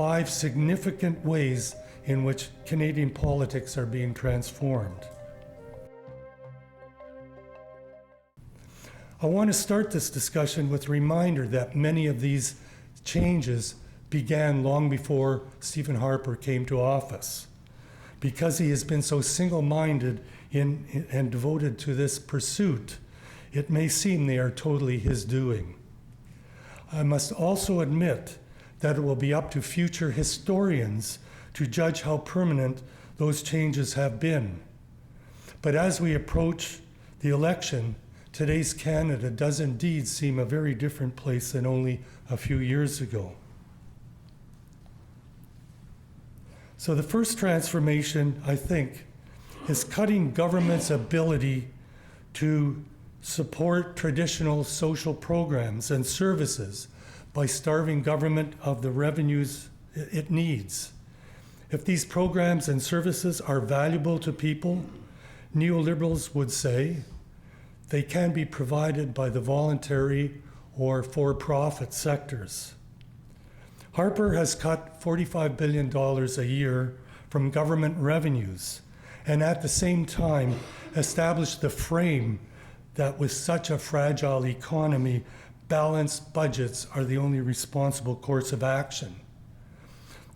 5 significant ways in which Canadian politics are being transformed. I want to start this discussion with a reminder that many of these changes began long before Stephen Harper came to office. Because he has been so single-minded and devoted to this pursuit, it may seem they are totally his doing. I must also admit that it will be up to future historians to judge how permanent those changes have been. But as we approach the election, today's Canada does indeed seem a very different place than only a few years ago. So the first transformation, I think, is cutting government's ability to support traditional social programs and services by starving government of the revenues it needs. If these programs and services are valuable to people, neoliberals would say they can be provided by the voluntary or for-profit sectors. Harper has cut $45 billion a year from government revenues, and at the same time established the frame that with such a fragile economy, balanced budgets are the only responsible course of action.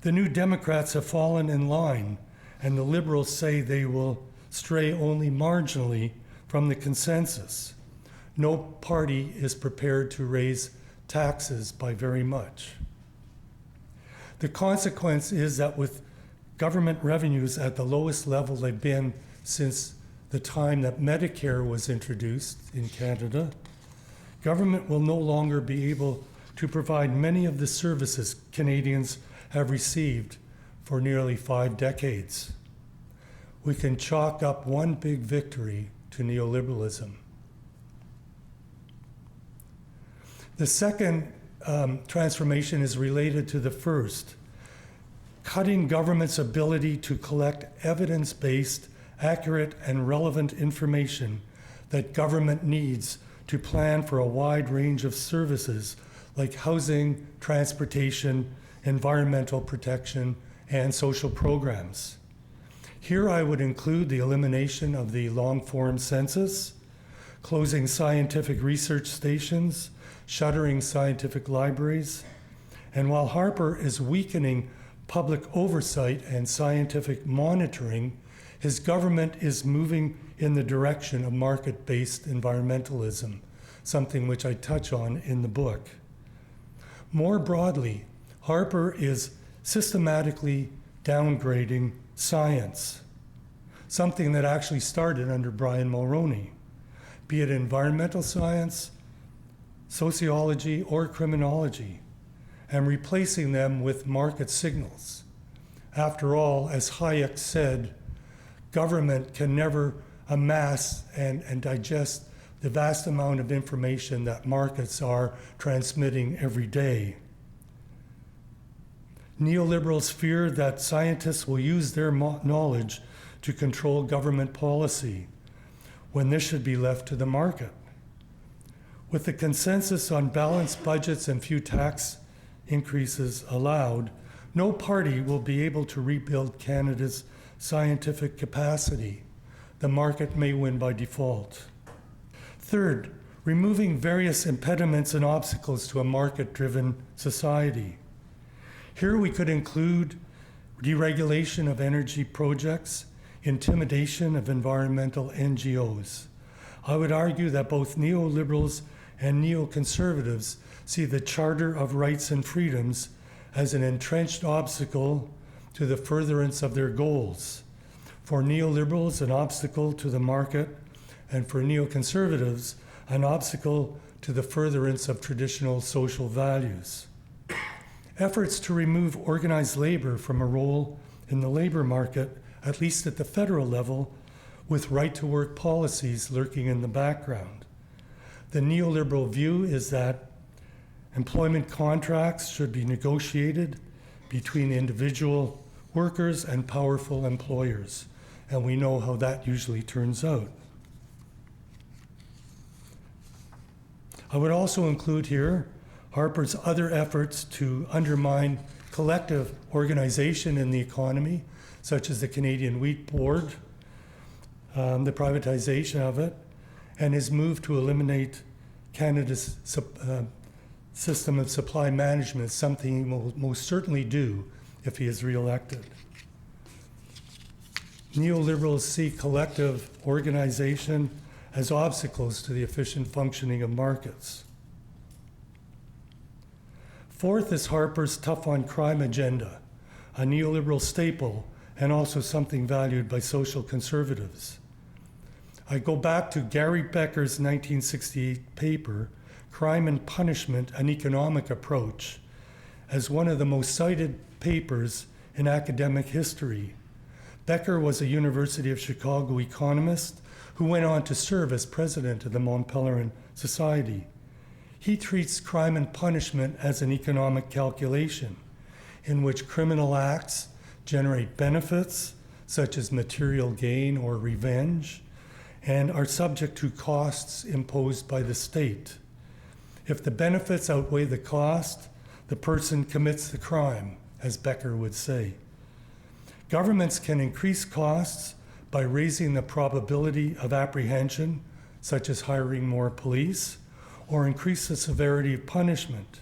The New Democrats have fallen in line, and the Liberals say they will stray only marginally from the consensus. No party is prepared to raise taxes by very much. The consequence is that with government revenues at the lowest level they've been since the time that Medicare was introduced in Canada, government will no longer be able to provide many of the services Canadians have received for nearly 5 decades. We can chalk up one big victory to neoliberalism. The second transformation is related to the first, cutting government's ability to collect evidence-based, accurate, and relevant information that government needs to plan for a wide range of services like housing, transportation, environmental protection, and social programs. Here I would include the elimination of the long-form census, closing scientific research stations, shuttering scientific libraries, and while Harper is weakening public oversight and scientific monitoring, his government is moving in the direction of market-based environmentalism, something which I touch on in the book. More broadly, Harper is systematically downgrading science, something that actually started under Brian Mulroney, be it environmental science, sociology, or criminology, and replacing them with market signals. After all, as Hayek said, government can never amass and digest the vast amount of information that markets are transmitting every day. Neoliberals fear that scientists will use their knowledge to control government policy, when this should be left to the market. With the consensus on balanced budgets and few tax increases allowed, no party will be able to rebuild Canada's scientific capacity. The market may win by default. Third, removing various impediments and obstacles to a market-driven society. Here we could include deregulation of energy projects, intimidation of environmental NGOs. I would argue that both neoliberals and neoconservatives see the Charter of Rights and Freedoms as an entrenched obstacle to the furtherance of their goals. For neoliberals, an obstacle to the market, and for neoconservatives, an obstacle to the furtherance of traditional social values. Efforts to remove organized labor from a role in the labor market, at least at the federal level, with right-to-work policies lurking in the background. The neoliberal view is that employment contracts should be negotiated between individual workers and powerful employers, and we know how that usually turns out. I would also include here Harper's other efforts to undermine collective organization in the economy, such as the Canadian Wheat Board, the privatization of it, and his move to eliminate Canada's system of supply management, something he will most certainly do if he is re-elected. Neoliberals see collective organization as obstacles to the efficient functioning of markets. Fourth is Harper's tough on crime agenda, a neoliberal staple and also something valued by social conservatives. I go back to Gary Becker's 1968 paper, Crime and Punishment, an Economic Approach, as one of the most cited papers in academic history. Becker was a University of Chicago economist who went on to serve as president of the Mont Pelerin Society. He treats crime and punishment as an economic calculation in which criminal acts generate benefits, such as material gain or revenge, and are subject to costs imposed by the state. If the benefits outweigh the cost, the person commits the crime, as Becker would say. Governments can increase costs by raising the probability of apprehension, such as hiring more police, or increase the severity of punishment.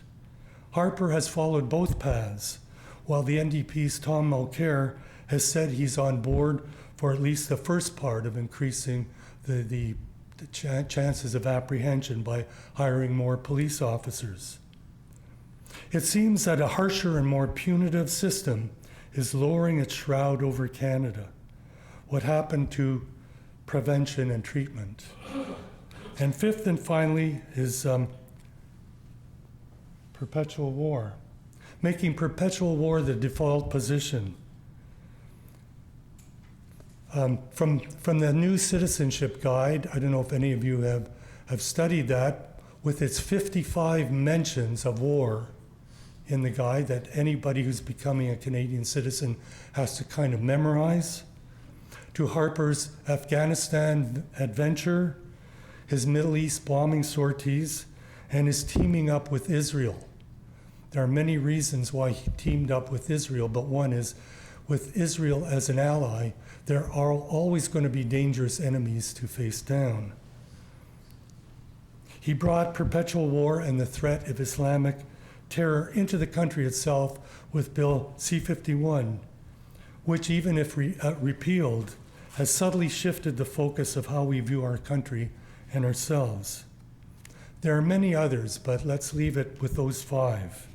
Harper has followed both paths, while the NDP's Tom Mulcair has said he's on board for at least the first part of increasing the chances of apprehension by hiring more police officers. It seems that a harsher and more punitive system is lowering its shroud over Canada. What happened to prevention and treatment? And fifth and finally is perpetual war, making perpetual war the default position. From the new citizenship guide, I don't know if any of you have studied that, with its 55 mentions of war in the guide that anybody who's becoming a Canadian citizen has to kind of memorize, to Harper's Afghanistan adventure, his Middle East bombing sorties, and his teaming up with Israel. There are many reasons why he teamed up with Israel, but one is with Israel as an ally, there are always going to be dangerous enemies to face down. He brought perpetual war and the threat of Islamic terror into the country itself with Bill C-51, which, even if repealed, has subtly shifted the focus of how we view our country and ourselves. There are many others, but let's leave it with those five.